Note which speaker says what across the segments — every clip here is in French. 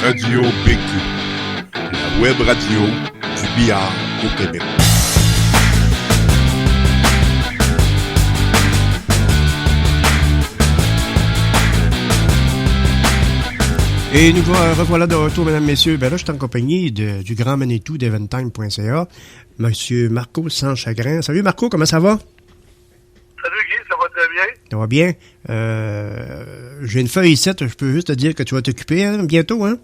Speaker 1: Radio PQ, la web radio du billard au Québec.
Speaker 2: Et nous revoilà de retour, mesdames, messieurs. Ben là, je suis en compagnie du grand Manitou d'Eventime.ca, monsieur Marco Sans-Chagrin. Salut Marco, comment ça va?
Speaker 3: Salut Guy, ça va très bien?
Speaker 2: Ça va bien. J'ai une feuille ici, je peux juste te dire que tu vas t'occuper bientôt, hein?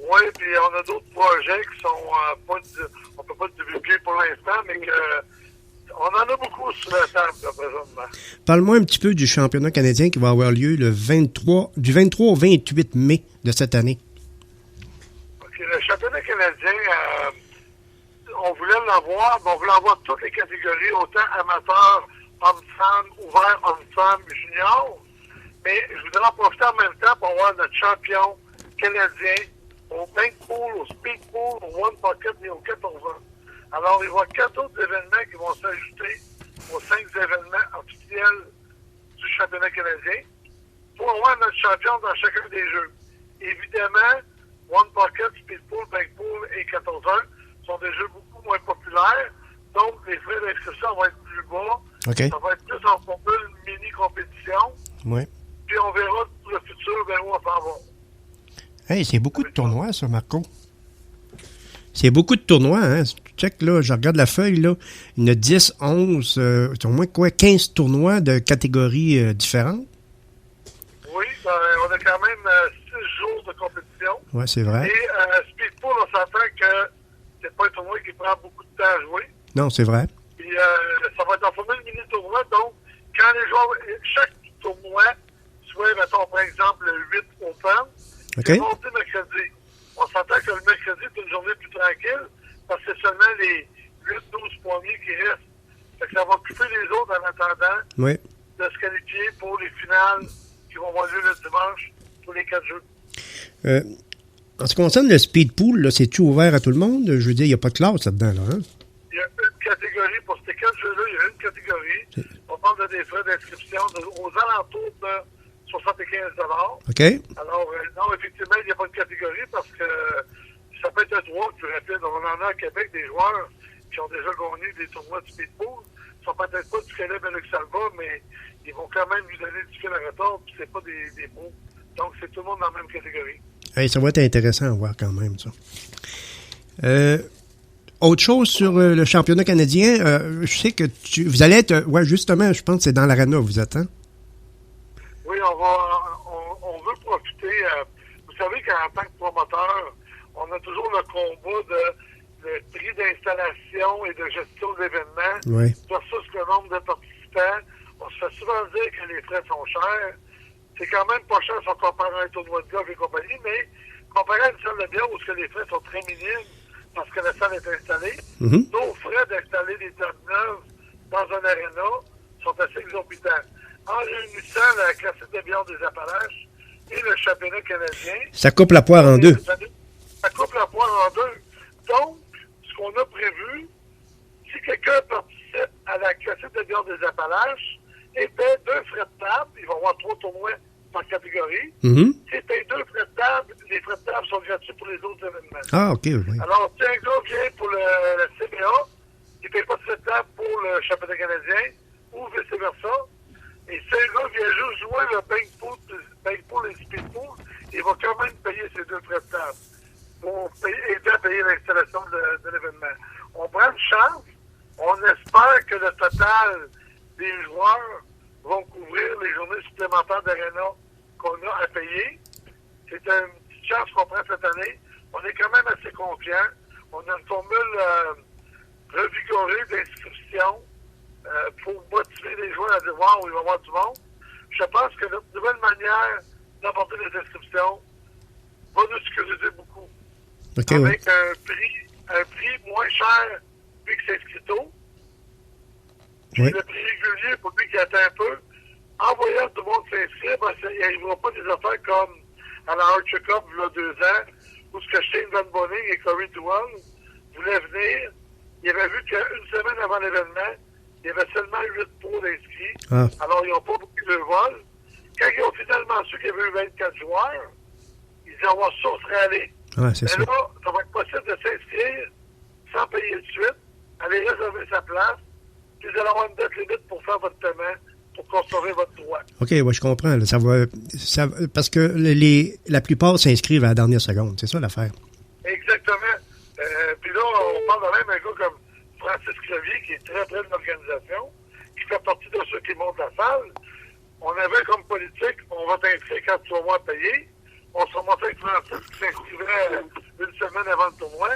Speaker 3: Oui, puis on a d'autres projets qui sont on peut pas divulguer pour l'instant, mais on en a beaucoup sur la table, là, présentement.
Speaker 2: Parle-moi un petit peu du championnat canadien qui va avoir lieu du 23 au 28 mai de cette année.
Speaker 3: OK, le championnat canadien, on voulait l'avoir, mais on voulait avoir toutes les catégories, autant amateurs, hommes-femmes, ouverts, hommes-femmes, juniors. Mais je voudrais en profiter en même temps pour avoir notre champion canadien au bank pool, au speed pool, au one pocket et au 14 ans. Alors, il va y avoir 4 autres événements qui vont s'ajouter aux 5 événements officiels du championnat canadien pour avoir notre champion dans chacun des jeux. Évidemment, one pocket, speed pool, bank pool et 14 ans sont des jeux beaucoup moins populaires, donc les frais d'inscription vont être plus bas.
Speaker 2: Okay.
Speaker 3: Ça va être plus en formule mini-compétition.
Speaker 2: Oui.
Speaker 3: Puis on verra pour le futur vers où on s'en va.
Speaker 2: Hey, c'est beaucoup de tournois, ça, Marco. C'est beaucoup de tournois, hein? Check, là, je regarde la feuille, là. Il y en a 10, 11, au moins quoi, 15 tournois de catégories différentes.
Speaker 3: Oui, on a quand même 6 jours de compétition.
Speaker 2: Oui, c'est vrai.
Speaker 3: Et Speedpool, on s'entend que c'est pas un tournoi qui prend beaucoup de temps à jouer.
Speaker 2: Non, c'est vrai.
Speaker 3: Puis ça va être en formule mini-tournoi, donc quand les joueurs, chaque tournoi, soit, mettons, par exemple, le 8 Open, c'est mardi, mercredi. On s'entend que le mercredi, c'est une journée plus tranquille, parce que c'est seulement les 8-12 premiers qui restent. Fait que ça va occuper les autres en attendant de se qualifier pour les finales qui vont avoir lieu le dimanche pour les 4 jeux.
Speaker 2: En ce qui concerne le speed pool, là, c'est-tu ouvert à tout le monde? Je veux dire, il n'y a pas de classe là-dedans, là, hein?
Speaker 3: Il y a une catégorie, pour ces 4 jeux-là, il y a une catégorie. On parle de des frais d'inscription aux alentours de 75 $.
Speaker 2: OK.
Speaker 3: Alors, non, effectivement, il n'y a pas de catégorie parce que ça peut être un tournoi plus rapide. On en a à Québec des joueurs qui ont déjà gagné des tournois de speedpool. Ils ne sont peut-être pas du calibre Alex Salva, mais ils vont quand même lui donner du fil à retordre, puis c'est pas des pros. Donc, c'est tout le monde dans la même catégorie.
Speaker 2: Hey, ça va être intéressant à voir quand même, ça. Autre chose sur le championnat canadien, je sais que vous allez être... ouais, justement, je pense que c'est dans l'Arena, vous êtes, hein?
Speaker 3: Oui, on veut profiter. Vous savez qu'en tant que promoteur, on a toujours le combat de le prix d'installation et de gestion de l'événement versus le nombre de participants. On se fait souvent dire que les frais sont chers. C'est quand même pas cher si on compare à un tournoi de golf et compagnie, mais comparé à une salle de billard où les frais sont très minimes parce que la salle est installée, nos frais d'installer des tables neuves dans un aréna sont assez exorbitants. En réunissant la classique de billard des Appalaches et le championnat canadien...
Speaker 2: Ça coupe la poire en deux.
Speaker 3: Ça coupe la poire en deux. Donc, ce qu'on a prévu, si quelqu'un participe à la classique de billard des Appalaches et paie 2 frais de table, il va y avoir 3 tournois par catégorie. Si paie 2 frais de table, les frais de table sont gratuits pour les autres événements.
Speaker 2: Ah, OK, oui.
Speaker 3: Alors, si un gars vient pour le CBA, il ne paie pas de frais de table pour le championnat canadien ou vice-versa. Et si un gars vient juste jouer le bank pool et le speed pool, il va quand même payer ses 2 frais de table pour aider à payer l'installation de l'événement. On prend une chance. On espère que le total des joueurs vont couvrir les journées supplémentaires d'aréna qu'on a à payer. C'est une petite chance qu'on prend cette année. On est quand même assez confiants. On a une formule revigorée d'inscription pour motiver les joueurs à dire wow, il va y avoir du monde. Je pense que notre nouvelle manière d'apporter les inscriptions va nous sécuriser beaucoup.
Speaker 2: Okay,
Speaker 3: avec un prix moins cher lui qui s'inscrit tôt. Le prix régulier pour lui qui attend un peu. En voyant tout le monde s'inscrire, il n'arrivera pas des affaires comme à la Archer Cup il y a 2 ans, où ce que Shane Van Boning et Corey Doohan voulaient venir. Ils avaient vu qu'une semaine avant l'événement, il y avait seulement 8 pros d'inscrits. Alors, ils n'ont pas beaucoup de vol. Quand ils ont finalement su qu'il y avait eu 24 joueurs, ils dit avoir ça, on serait allé.
Speaker 2: Ouais, c'est ça.
Speaker 3: Mais là, ça va être possible de s'inscrire sans payer de suite, aller réserver sa place, puis vous allez avoir une date limite pour faire votre paiement, pour conserver votre droit.
Speaker 2: OK, ouais, je comprends. Là, parce que la plupart s'inscrivent à la dernière seconde. C'est ça l'affaire.
Speaker 3: Exactement. Puis là, on parle de même un gars comme Francis Crevier, qui est très près de l'organisation, qui fait partie de ceux qui montent la salle. On avait comme politique, on va t'inscrire quand tu vas voir payer. On se remontait avec Francis qui s'inscrivait une semaine avant le tournoi.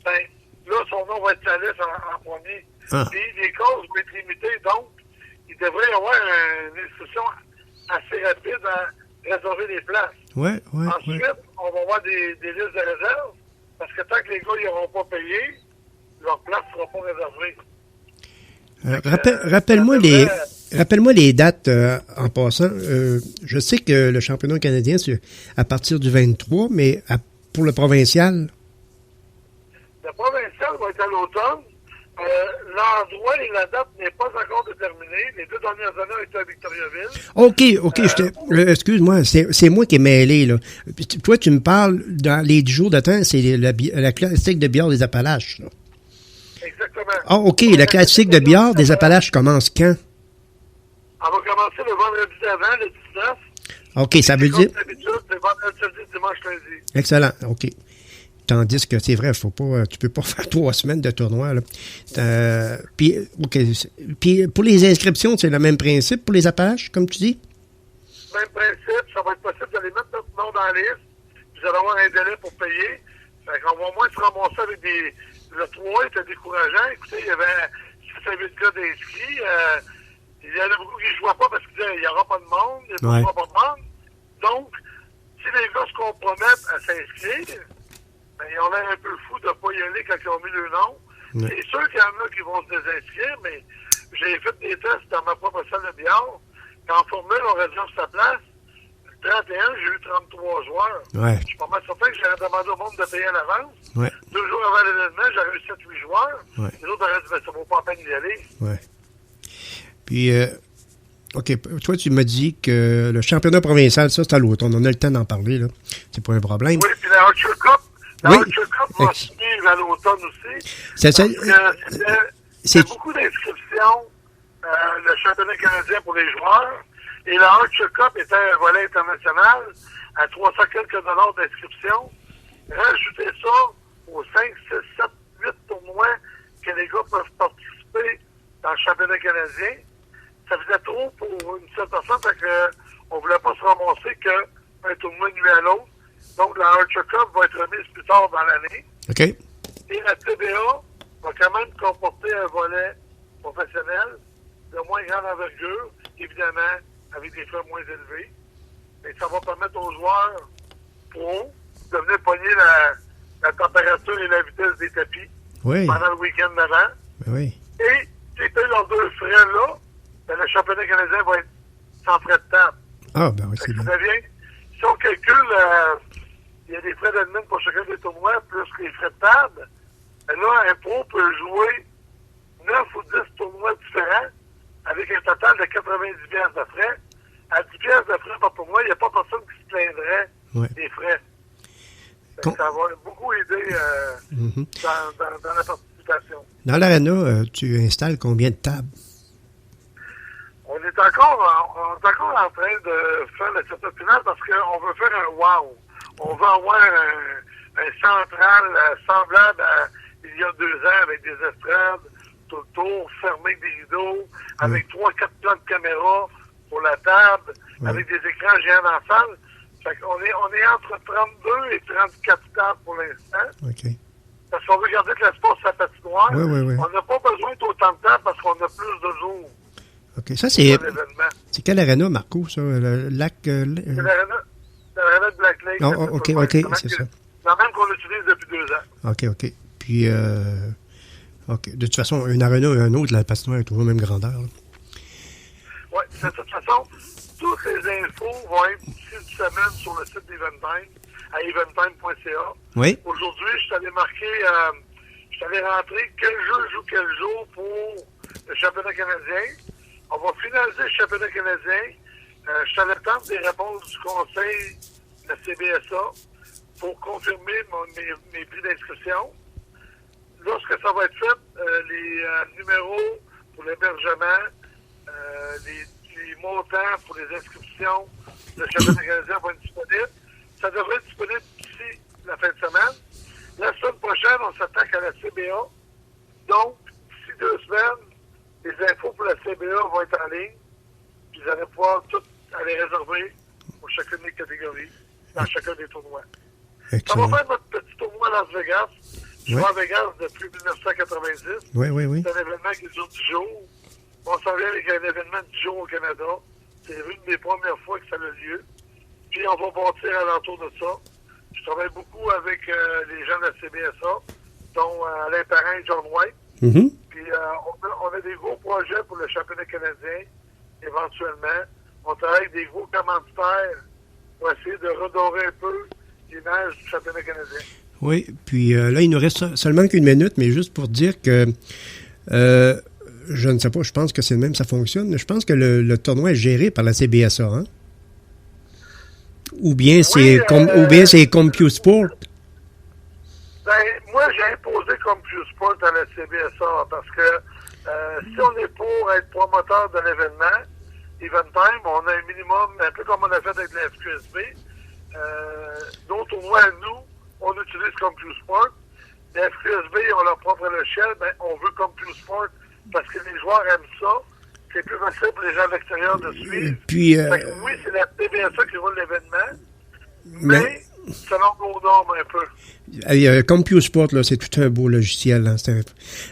Speaker 3: Ben, là, son nom va être sa liste en premier. Puis les causes vont être limitées, donc il devrait y avoir une inscription assez rapide à réserver les places.
Speaker 2: Ouais.
Speaker 3: Ensuite, on va avoir des listes de réserve, parce que tant que les gars n'auront pas payé, leur place ne sera pas réservée.
Speaker 2: Rappelle-moi les dates en passant. Je sais que le championnat canadien, c'est à partir du 23, mais pour le provincial?
Speaker 3: Le provincial va être à l'automne. L'endroit et la date n'est pas encore déterminée. Les 2 dernières années ont été à Victoriaville.
Speaker 2: OK. Excuse-moi, c'est moi qui est mêlé, là. Toi, tu me parles, dans les 10 jours de temps, c'est la classique de billard des Appalaches, là.
Speaker 3: Exactement.
Speaker 2: Ah, OK. La classique de billard des Appalaches commence quand?
Speaker 3: On va commencer le vendredi d'avant, le 19.
Speaker 2: OK, ça veut dire...
Speaker 3: Comme d'habitude, c'est vendredi, samedi, dimanche, lundi.
Speaker 2: Excellent, OK. Tandis que c'est vrai, tu peux pas faire 3 semaines de tournoi, là. Puis pour les inscriptions, c'est le même principe pour les Appalaches, comme tu dis?
Speaker 3: Même principe, ça va être possible d'aller mettre notre nom dans la liste. Vous allez avoir un délai pour payer. Fait qu'on va au moins se ramasser avec des... Le 3 était décourageant. Écoutez, il y avait 6 à 8 gars d'inscrits. Il y en a beaucoup qui ne jouaient pas parce qu'ils disaient qu'il n'y aura pas de monde, il n'y aura pas de monde. Donc, si les gars se compromettent à s'inscrire, ben, ils ont l'air un peu fous de ne pas y aller quand ils ont mis le nom. Ouais. C'est sûr qu'il y en a qui vont se désinscrire, mais j'ai fait des tests dans ma propre salle de billard. Quand en formule, on réserve sa place. Le 31, j'ai eu 33 joueurs.
Speaker 2: Ouais.
Speaker 3: Je suis pas mal certain que j'avais demandé au monde de payer à l'avance.
Speaker 2: Ouais.
Speaker 3: 2 jours avant l'événement, j'avais eu 7-8 joueurs.
Speaker 2: Ouais.
Speaker 3: Les autres auraient dit, ben, ça vaut pas la peine d'y aller.
Speaker 2: Ouais. Puis, OK, toi, tu m'as dit que le championnat provincial, ça, c'est à l'automne. On a le temps d'en parler, là. C'est pas un problème.
Speaker 3: Oui, puis la Archer Cup. La Archer Cup va finir à l'automne aussi. C'est beaucoup d'inscriptions, le championnat canadien pour les joueurs. Et la Archer Cup était un volet international à 300 quelques dollars d'inscription. Rajoutez ça aux 5, 6, 7, 8 tournois que les gars peuvent participer dans le championnat canadien. Ça faisait trop pour une seule personne, parce qu'on ne voulait pas se ramasser qu'un tournoi nuit à l'autre. Donc, la Archer Cup va être remise plus tard dans l'année.
Speaker 2: OK.
Speaker 3: Et la TBA va quand même comporter un volet professionnel de moins grande envergure, évidemment, avec des frais moins élevés. Et ça va permettre aux joueurs pro de venir pogner la température et la vitesse des tapis pendant le week-end d'avant.
Speaker 2: Oui.
Speaker 3: Et s'ils payent leurs 2 frais-là, ben, le championnat canadien va être sans frais de table.
Speaker 2: Ah, ben oui, c'est bien.
Speaker 3: Si on calcule, il y a des frais d'admin pour chacun des tournois, plus les frais de table, ben là, un pro peut jouer 9 ou 10 tournois différents avec un total de 90 piastres de frais. À 10 piastres de frais par tournoi, il n'y a pas personne qui se plaindrait des frais. Ça va beaucoup aider dans la participation.
Speaker 2: Dans l'aréna, tu installes combien de tables?
Speaker 3: On est encore en train de faire le setup final parce qu'on veut faire un wow. On veut avoir un central semblable à il y a 2 ans avec des estrades tout le tour, fermé avec des rideaux, avec 3-4 plans de caméra pour la table, avec des écrans géants dans la salle. Fait qu'on est entre 32 et 34 tables pour l'instant.
Speaker 2: OK.
Speaker 3: Parce qu'on veut garder de l'espace à la patinoire.
Speaker 2: Oui.
Speaker 3: On n'a pas besoin d'autant de tables parce qu'on a plus de jours.
Speaker 2: OK. Ça, c'est quelle aréna, Marco, ça? Le lac...
Speaker 3: C'est l'aréna de Black Lake.
Speaker 2: Oh, OK, c'est ça.
Speaker 3: La même qu'on utilise depuis 2 ans.
Speaker 2: OK. Puis, OK. De toute façon, une aréna et un autre, la patinoire est toujours la même grandeur.
Speaker 3: Oui, de toute façon, toutes les infos vont être ici une semaine sur le site d'Eventime, à eventime.ca.
Speaker 2: Oui.
Speaker 3: Aujourd'hui, je t'avais marqué, je t'avais rentré quel jeu joue quel jour pour le championnat canadien. On va finaliser le championnat canadien. Je t'avais tente des réponses du conseil de la CBSA. pour confirmer mes prix d'inscription. Lorsque ça va être fait, les numéros pour l'hébergement, les montants pour les inscriptions, le championnat canadien vont être disponibles. Ça devrait être disponible d'ici la fin de semaine. La semaine prochaine, on s'attaque à la CBA. Donc, d'ici 2 semaines, les infos pour la CBA vont être en ligne. Puis vous allez pouvoir tout aller réserver pour chacune des catégories, dans chacun des tournois.
Speaker 2: Excellent.
Speaker 3: On va faire notre petit tournoi à Las Vegas. Je vais à Vegas depuis 1990.
Speaker 2: Oui.
Speaker 3: C'est un événement qui dure 10 jours. On s'en vient avec un événement de 10 jours au Canada. C'est une des premières fois que ça a lieu. Puis on va bâtir alentour de ça. Je travaille beaucoup avec les gens de la CBSA, dont Alain Parent et John White.
Speaker 2: Mm-hmm.
Speaker 3: Puis on a des gros projets pour le championnat canadien, éventuellement. On travaille avec des gros commanditaires pour essayer de redorer un peu l'image du championnat canadien.
Speaker 2: Oui, puis là, il nous reste seulement qu'une minute, mais juste pour dire que je ne sais pas, je pense que c'est le même, ça fonctionne. Je pense que le tournoi est géré par la CBSA, hein? Ou bien c'est CompuSport.
Speaker 3: Ben, moi, j'ai imposé CompuSport à la CBSA parce que si on est pour être promoteur de l'événement, Event Time, on a un minimum, un peu comme on a fait avec la FQSB. Nos tournois à nous, on utilise CompuSport. Les FQSB ont leur propre logiciel, ben, on veut CompuSport parce que les joueurs aiment ça. C'est plus facile pour les gens de l'extérieur de suivre.
Speaker 2: Puis,
Speaker 3: fait que oui, c'est la CBSA qui roule l'événement, mais selon nos normes un peu.
Speaker 2: CompuSport, là, c'est tout un beau logiciel. Hein.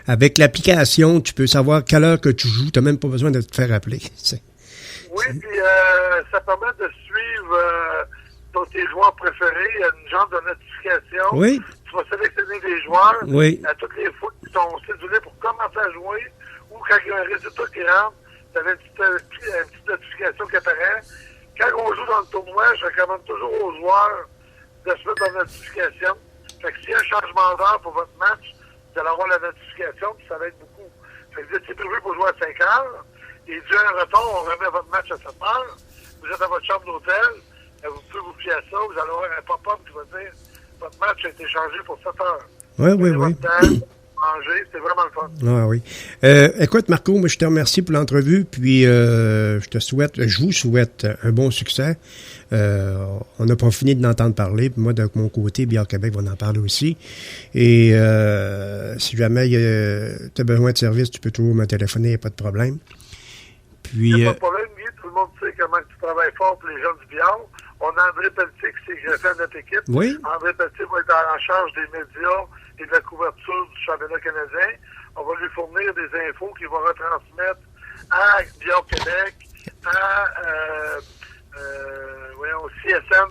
Speaker 2: Avec l'application, tu peux savoir quelle heure que tu joues. Tu n'as même pas besoin de te faire appeler.
Speaker 3: Oui, puis ça permet de suivre tes joueurs préférés. Il y a une genre de notification.
Speaker 2: Oui.
Speaker 3: Tu vas sélectionner des joueurs.
Speaker 2: Oui.
Speaker 3: À toutes les fois qui sont cédulés pour commencer à jouer ou quand il y a un résultat qui rentre, tu as une petite notification qui apparaît. Quand on joue dans le tournoi, je recommande toujours aux joueurs de se mettre dans la notification. Fait que s'il y a un changement d'heure pour votre match, vous allez avoir la notification, puis ça va être beaucoup. Fait que vous étiez prévu pour jouer à 5 heures, et dû à un retour, on remet votre match à 7 heures. Vous êtes à votre chambre d'hôtel, vous pouvez vous fier à ça, vous allez avoir un pop-up qui va dire votre match a été changé pour 7 heures.
Speaker 2: Oui.
Speaker 3: Votre temps, manger, c'est vraiment le fun.
Speaker 2: Ah oui. Écoute, Marco, moi, je te remercie pour l'entrevue, puis je vous souhaite un bon succès. On n'a pas fini de l'entendre parler, puis moi, de mon côté, Billard Québec va en parler aussi. Et si jamais tu as besoin de service, tu peux toujours me téléphoner, il n'y a pas de problème. Puis,
Speaker 3: il n'y a pas de problème, Guy, tout le monde sait comment tu travailles fort pour les gens du billard. On a André Pelletier qui s'est greffé à notre équipe.
Speaker 2: Oui.
Speaker 3: André Pelletier va être en charge des médias et de la couverture du championnat canadien. On va lui fournir des infos qu'il va retransmettre à Billard Québec, à au CSN,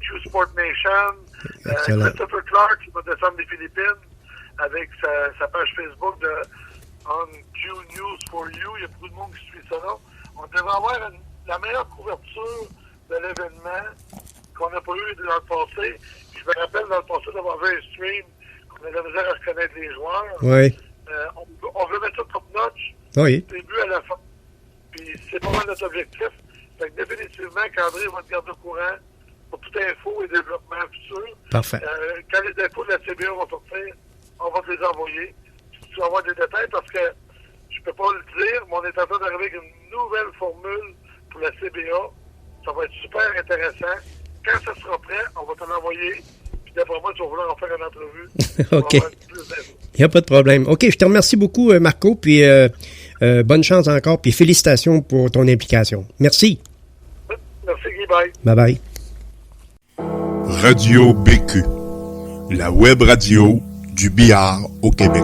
Speaker 3: Q Sport Nation, Christopher Clark qui va descendre des Philippines avec sa page Facebook de On Q News for You. Il y a beaucoup de monde qui suit ça là. On devrait avoir la meilleure couverture de l'événement qu'on n'a pas eu dans le passé. Je me rappelle dans le passé d'avoir vu un stream qu'on avait misère à reconnaître les joueurs.
Speaker 2: Oui.
Speaker 3: On veut mettre ça top notch
Speaker 2: Oui.
Speaker 3: du début à la fin. Puis c'est pas mal notre objectif. Fait que définitivement, qu'André va te garder au courant pour toute info et développement futur.
Speaker 2: Parfait.
Speaker 3: Quand les infos de la CBA vont sortir, on va te les envoyer. Tu vas avoir des détails parce que je peux pas le dire, mais on est en train d'arriver avec une nouvelle formule pour la CBA. Ça va être super intéressant. Quand ça sera prêt, on va te l'envoyer. Puis d'après moi, tu vas vouloir en faire une entrevue.
Speaker 2: OK. Il n'y a pas de problème. OK, je te remercie beaucoup, Marco. Puis bonne chance encore. Puis félicitations pour ton implication. Merci.
Speaker 3: Merci, Guy. Bye.
Speaker 2: Bye-bye.
Speaker 1: Radio BQ, la web radio du billard au Québec.